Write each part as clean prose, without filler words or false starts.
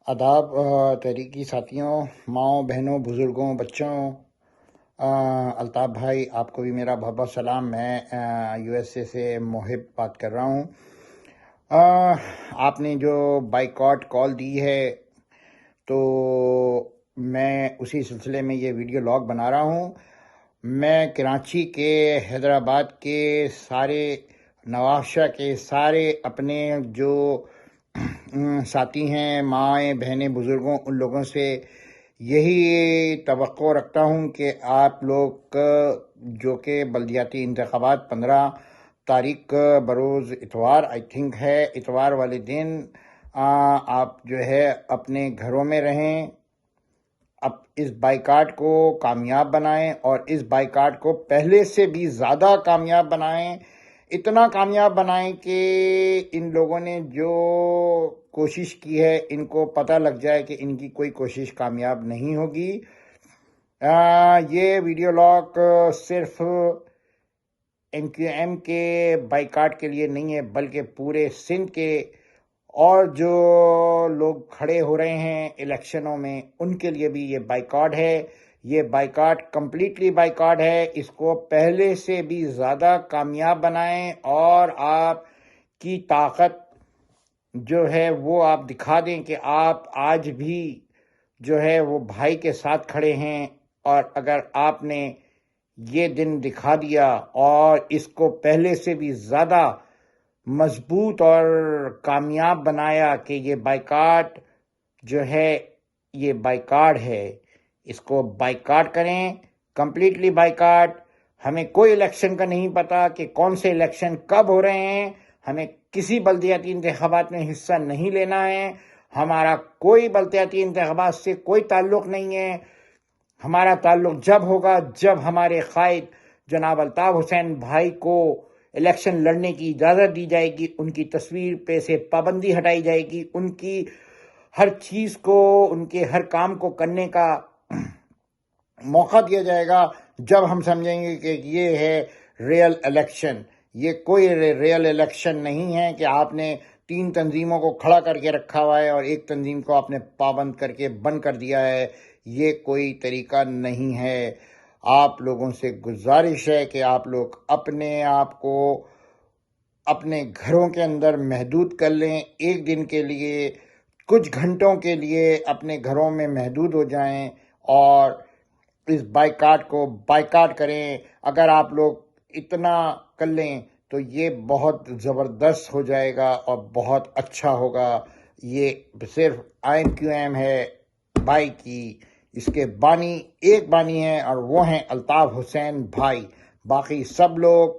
آداب تحریکی ساتھیوں، ماؤں، بہنوں، بزرگوں، بچوں، الطاف بھائی، آپ کو بھی میرا بہت بہت سلام۔ میں یو ایس اے سے محب بات کر رہا ہوں۔ آپ نے جو بائیکاٹ کال دی ہے تو میں اسی سلسلے میں یہ ویڈیو لاگ بنا رہا ہوں۔ میں کراچی کے، حیدرآباد کے سارے، نواز شاہ کے سارے اپنے جو ساتھی ہیں، مائیں، بہنیں، بزرگوں، ان لوگوں سے یہی توقع رکھتا ہوں کہ آپ لوگ جو کہ بلدیاتی انتخابات 15 تاریخ بروز اتوار آئی تھنک ہے، اتوار والے دن آپ جو ہے اپنے گھروں میں رہیں، اب اس بائیکاٹ کو کامیاب بنائیں اور اس بائیکاٹ کو پہلے سے بھی زیادہ کامیاب بنائیں، اتنا کامیاب بنائیں کہ ان لوگوں نے جو کوشش کی ہے ان کو پتہ لگ جائے کہ ان کی کوئی کوشش کامیاب نہیں ہوگی۔ یہ ویڈیو لاگ صرف MQM کے بائیکاٹ کے لیے نہیں ہے بلکہ پورے سندھ کے اور جو لوگ کھڑے ہو رہے ہیں الیکشنوں میں ان کے لیے بھی یہ بائیکاٹ ہے۔ یہ بائیکاٹ کمپلیٹلی بائیکاٹ ہے، اس کو پہلے سے بھی زیادہ کامیاب بنائیں اور آپ کی طاقت جو ہے وہ آپ دکھا دیں کہ آپ آج بھی جو ہے وہ بھائی کے ساتھ کھڑے ہیں، اور اگر آپ نے یہ دن دکھا دیا اور اس کو پہلے سے بھی زیادہ مضبوط اور کامیاب بنایا کہ یہ بائیکاٹ جو ہے یہ بائیکاٹ ہے، اس کو بائیکاٹ کریں، کمپلیٹلی بائیکاٹ۔ ہمیں کوئی الیکشن کا نہیں پتا کہ کون سے الیکشن کب ہو رہے ہیں، ہمیں کسی بلدیاتی انتخابات میں حصہ نہیں لینا ہے، ہمارا کوئی بلدیاتی انتخابات سے کوئی تعلق نہیں ہے۔ ہمارا تعلق جب ہوگا جب ہمارے قائد جناب الطاف حسین بھائی کو الیکشن لڑنے کی اجازت دی جائے گی، ان کی تصویر پہ سے پابندی ہٹائی جائے گی، ان کی ہر چیز کو، ان کے ہر کام کو کرنے کا موقع دیا جائے گا، جب ہم سمجھیں گے کہ یہ ہے ریئل الیکشن۔ یہ کوئی ریئل الیکشن نہیں ہے کہ آپ نے 3 تنظیموں کو کھڑا کر کے رکھا ہوا ہے اور ایک تنظیم کو آپ نے پابند کر کے بند کر دیا ہے۔ یہ کوئی طریقہ نہیں ہے۔ آپ لوگوں سے گزارش ہے کہ آپ لوگ اپنے آپ کو اپنے گھروں کے اندر محدود کر لیں، ایک دن کے لیے، کچھ گھنٹوں کے لیے اپنے گھروں میں محدود ہو جائیں اور اس بائیکاٹ کو بائیکاٹ کریں۔ اگر آپ لوگ اتنا کر لیں تو یہ بہت زبردست ہو جائے گا اور بہت اچھا ہوگا۔ یہ صرف MQM ہے بھائی کی، اس کے بانی ایک بانی ہیں اور وہ ہیں الطاف حسین بھائی، باقی سب لوگ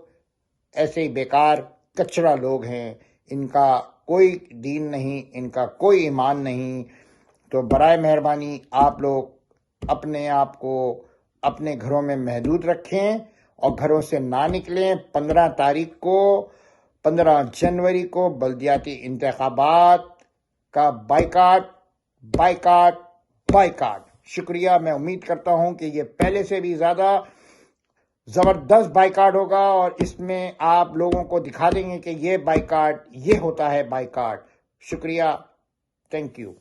ایسے ہی بیکار کچرا لوگ ہیں، ان کا کوئی دین نہیں، ان کا کوئی ایمان نہیں۔ تو برائے مہربانی آپ لوگ اپنے آپ کو اپنے گھروں میں محدود رکھیں اور گھروں سے نہ نکلیں۔ 15 تاریخ کو، 15 جنوری کو بلدیاتی انتخابات کا بائیکاٹ بائیکاٹ بائیکاٹ۔ شکریہ۔ میں امید کرتا ہوں کہ یہ پہلے سے بھی زیادہ زبردست بائیکاٹ ہوگا اور اس میں آپ لوگوں کو دکھا دیں گے کہ یہ بائیکاٹ، یہ ہوتا ہے بائیکاٹ۔ شکریہ، تھینک یو۔